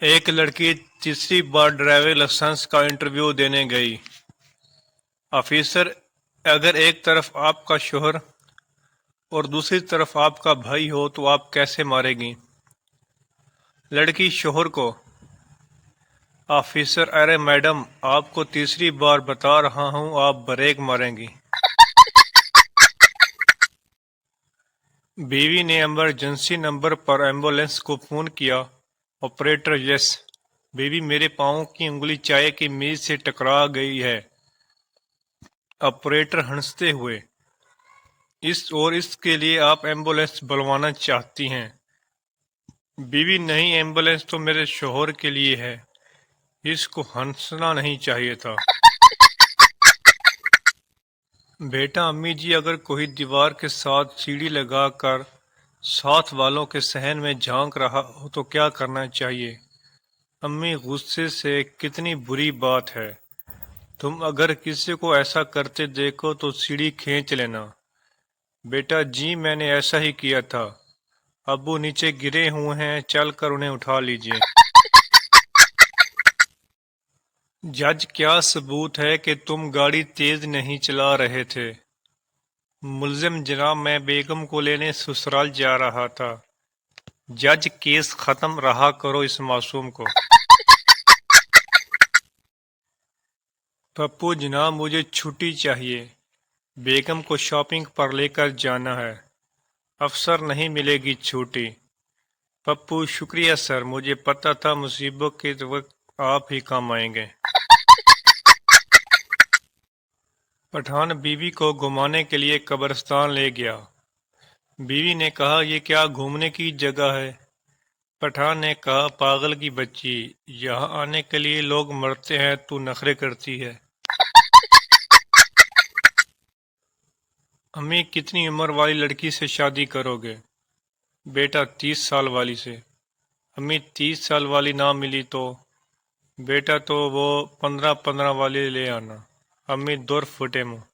ایک لڑکی تیسری بار ڈرائیونگ لائسنس کا انٹرویو دینے گئی۔ آفیسر: اگر ایک طرف آپ کا شوہر اور دوسری طرف آپ کا بھائی ہو تو آپ کیسے ماریں گی؟ لڑکی شوہر کو: آفیسر: ارے میڈم، آپ کو تیسری بار بتا رہا ہوں، آپ بریک ماریں گی۔ بیوی نے ایمرجنسی نمبر پر ایمبولینس کو فون کیا۔ آپریٹر: یس۔ بیوی: میرے پاؤں کی انگلی چائے کی میز سے ٹکرا گئی ہے۔ آپریٹر ہنستے ہوئے: اس کے لیے آپ ایمبولینس بلوانا چاہتی ہیں؟ بیوی: نہیں، ایمبولینس تو میرے شوہر کے لیے ہے، اس کو ہنسنا نہیں چاہیے تھا۔ بیٹا: امی جی، اگر کوئی دیوار کے ساتھ سیڑھی لگا کر ساتھ والوں کے صحن میں جھانک رہا ہو تو کیا کرنا چاہیے؟ امی غصے سے: کتنی بری بات ہے، تم اگر کسی کو ایسا کرتے دیکھو تو سیڑھی کھینچ لینا۔ بیٹا: جی میں نے ایسا ہی کیا تھا، ابو نیچے گرے ہوئے ہیں، چل کر انہیں اٹھا لیجئے۔ جج: کیا ثبوت ہے کہ تم گاڑی تیز نہیں چلا رہے تھے؟ ملزم: جناب، میں بیگم کو لینے سسرال جا رہا تھا۔ جج: کیس ختم، رہا کرو اس معصوم کو۔ پپو: جناب، مجھے چھٹی چاہیے، بیگم کو شاپنگ پر لے کر جانا ہے۔ افسر: نہیں ملے گی چھٹی۔ پپو: شکریہ سر، مجھے پتہ تھا مصیبت کے وقت آپ ہی کام آئیں گے۔ پٹھان بیوی کو گھمانے کے لیے قبرستان لے گیا۔ بیوی نے کہا: یہ کیا گھومنے کی جگہ ہے؟ پٹھان نے کہا: پاگل کی بچی، یہاں آنے کے لیے لوگ مرتے ہیں، تو نخرے کرتی ہے۔ امی، کتنی عمر والی لڑکی سے شادی کرو گے؟ بیٹا: 30 سال والی سے۔ امی: 30 سال والی نہ ملی تو؟ بیٹا: تو وہ 15 والی لے آنا۔ امی دور پھٹے منہ۔